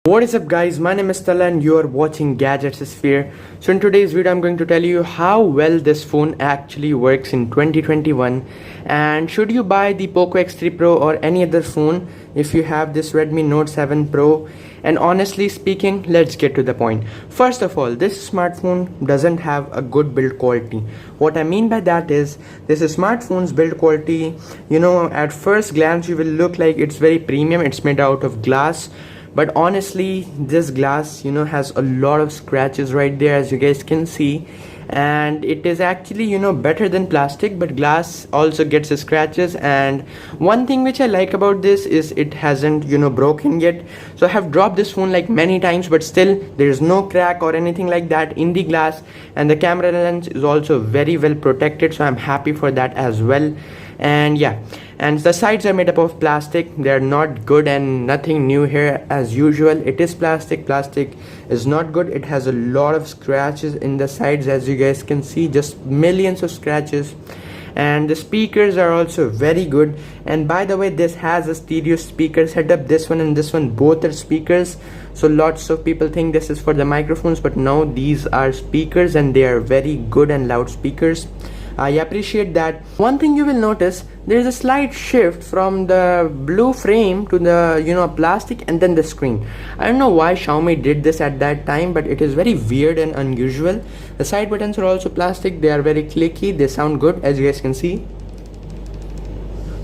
What is up guys, my name is Tala and you are watching Gadgets Sphere. So in today's video I'm going to tell you how well this phone actually works in 2021 and should you buy the Poco X3 Pro or any other phone if you have this Redmi Note 7 Pro. And honestly speaking, let's get to the point. First of all, this smartphone doesn't have a good build quality. What I mean by that is, this smartphone's build quality, at first glance you will look like it's very premium, it's made out of glass. But honestly, this glass has a lot of scratches right there, as you guys can see, and it is actually better than plastic, but glass also gets scratches. And one thing which I like about this is it hasn't broken yet. So I have dropped this phone like many times, but still there is no crack or anything like that in the glass, and the camera lens is also very well protected, so I'm happy for that as well. And yeah, and the sides are made up of plastic. They're not good, and nothing new here as usual. It is plastic is not good. It has a lot of scratches in the sides, as you guys can see, just millions of scratches. And the speakers are also very good. And by the way, this has a stereo speaker setup. This one and this one both are speakers. So lots of people think this is for the microphones, but no, these are speakers and they are very good and loud speakers. I appreciate that. One thing you will notice, there is a slight shift from the blue frame to the plastic and then the screen. I don't know why Xiaomi did this at that time, but it is very weird and unusual. The side buttons are also plastic. They are very clicky. They sound good, as you guys can see.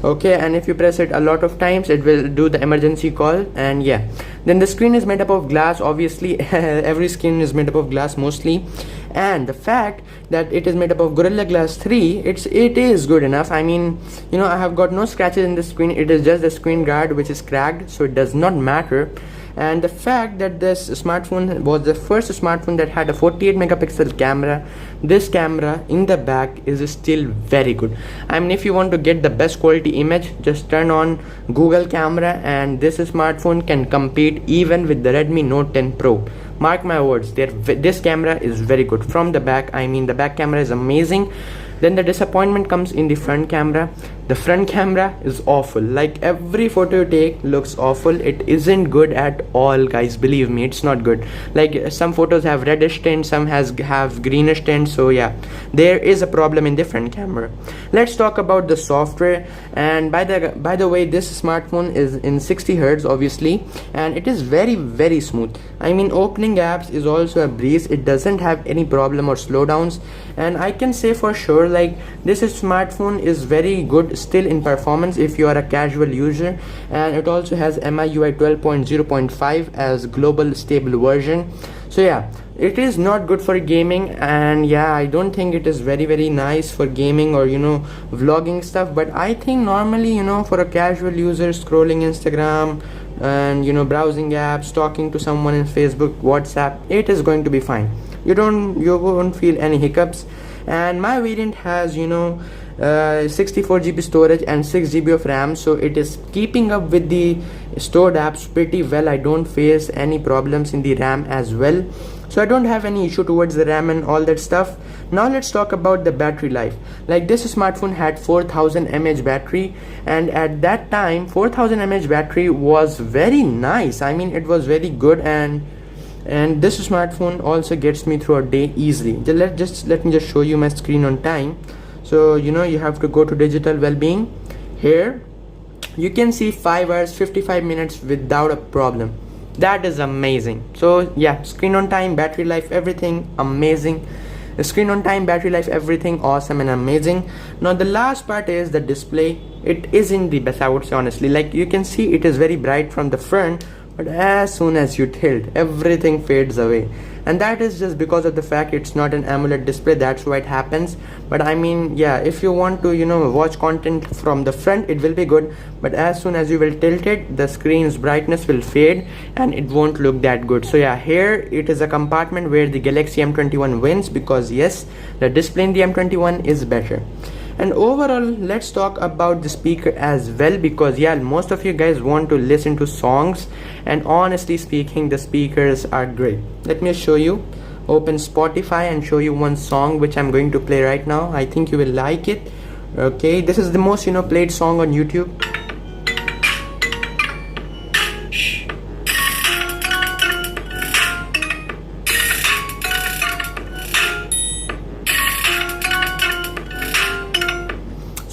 Okay, and if you press it a lot of times, it will do the emergency call. And yeah, then the screen is made up of glass. Obviously every screen is made up of glass mostly, and the fact that it is made up of Gorilla Glass 3, it is good enough. I mean, I have got no scratches in the screen. It is just the screen guard which is cracked, so it does not matter. And the fact that this smartphone was the first smartphone that had a 48 megapixel camera, this camera in the back is still very good. I mean, if you want to get the best quality image, just turn on Google camera and this smartphone can compete even with the Redmi Note 10 Pro. Mark my words, this camera is very good from the back. I mean, the back camera is amazing. Then the disappointment comes in the front camera. The front camera is awful. Like, every photo you take looks awful. It isn't good at all, guys. Believe me, it's not good. Like, some photos have reddish tint, some have greenish tint. So yeah, there is a problem in the front camera. Let's talk about the software. And by the way, this smartphone is in 60 Hz obviously, and it is very smooth. I mean, opening apps is also a breeze. It doesn't have any problem or slowdowns, and I can say for sure, like, this smartphone is very good still in performance if you are a casual user. And it also has MIUI 12.0.5 as global stable version. So yeah, it is not good for gaming, and yeah, I don't think it is very nice for gaming or vlogging stuff. But I think normally for a casual user scrolling Instagram and browsing apps, talking to someone in Facebook, WhatsApp, it is going to be fine. You won't feel any hiccups. And my variant has 64 GB storage and 6 GB of RAM, so it is keeping up with the stored apps pretty well. I don't face any problems in the RAM as well, so I don't have any issue towards the RAM and all that stuff. Now let's talk about the battery life. Like, this smartphone had 4000 mAh battery, and at that time 4000 mAh battery was very nice. I mean, it was very good, and this smartphone also gets me through a day easily. Let me just show you my screen on time. So you have to go to digital well-being. Here you can see 5 hours 55 minutes without a problem. That is amazing. So yeah, screen on time, battery life, everything amazing. The screen on time, battery life, everything awesome and amazing. Now the last part is the display. It isn't the best, I would say, honestly. Like, you can see it is very bright from the front, but as soon as you tilt, everything fades away. And that is just because of the fact it's not an AMOLED display. That's why it happens. But I mean, yeah, if you want to watch content from the front, it will be good, but as soon as you will tilt it, the screen's brightness will fade and it won't look that good. So yeah, here it is a compartment where the Galaxy M21 wins, because yes, the display in the M21 is better. And overall, let's talk about the speaker as well, because yeah, most of you guys want to listen to songs, and honestly speaking, the speakers are great. Let me show you. Open Spotify and show you one song which I'm going to play right now. I think you will like it. Okay, this is the most played song on YouTube.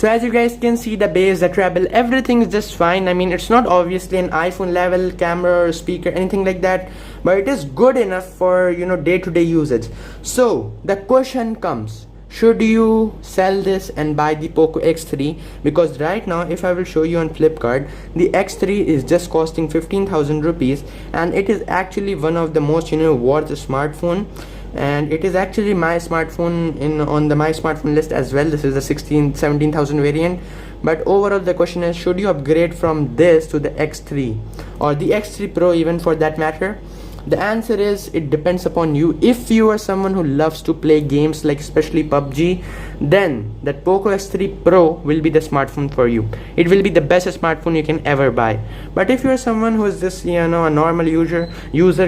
So as you guys can see, the bass, the treble, everything is just fine. I mean, it's not obviously an iPhone level camera or speaker, anything like that, but it is good enough for, you know, day-to-day usage. So the question comes, should you sell this and buy the Poco X3? Because right now, if I will show you on Flipkart, the X3 is just costing 15,000 rupees, and it is actually one of the most, you know, worth smartphone, and it is actually my smartphone on the my smartphone list as well. This is the 17,000 variant. But overall, the question is, should you upgrade from this to the X3 or the X3 Pro even for that matter? The answer is, it depends upon you. If you are someone who loves to play games like especially PUBG, then that Poco X3 Pro will be the smartphone for you. It will be the best smartphone you can ever buy. But if you are someone who is just, you know, a normal user,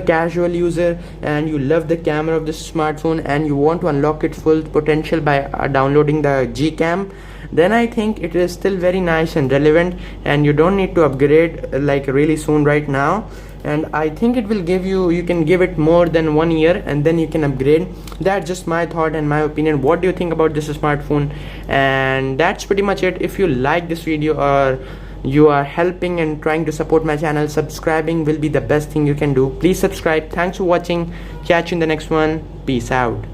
casual user, and you love the camera of this smartphone and you want to unlock its full potential by downloading the Gcam, then I think it is still very nice and relevant, and you don't need to upgrade like really soon right now. And I think it will give you can give it more than 1 year and then you can upgrade. That's just my thought and my opinion. What do you think about this smartphone? And that's pretty much it. If you like this video or you are helping and trying to support my channel, subscribing will be the best thing you can do. Please subscribe. Thanks for watching. Catch you in the next one. Peace out.